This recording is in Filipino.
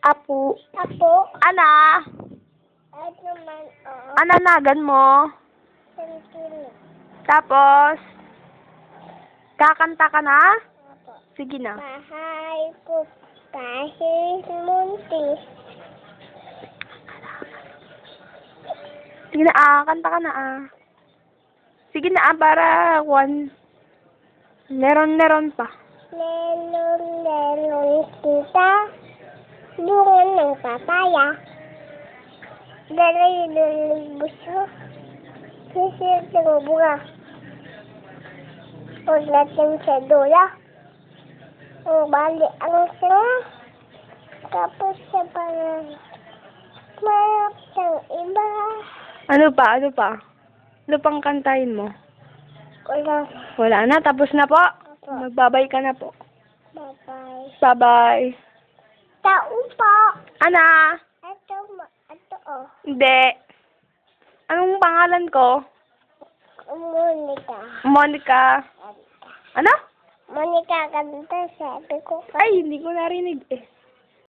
Apo. Apo. Ana. At naman, Ananagan mo. sentilo. Tapos, kakanta ka na? Apo. Sige na. Bahay ko kahit munti. Sige na kanta ka na Sige na para meron pa. Lelong kita. Bunga ng papaya. Dalay buso. Sisir ng bunga. Ulat ng sedula. Ang bali ang sanga. Tapos sa parang marap ng iba. Ano pa? Ano pang kantahin mo? Wala. Wala na, tapos na po. Apo. Magbabay ka na po. Bye-bye. Bye-bye. Tao po. Ana? Ito oh. Hindi. Anong pangalan ko? Monica. Monica. Ano? Monica, kanta sabi ko. Ay, hindi ko narinig eh.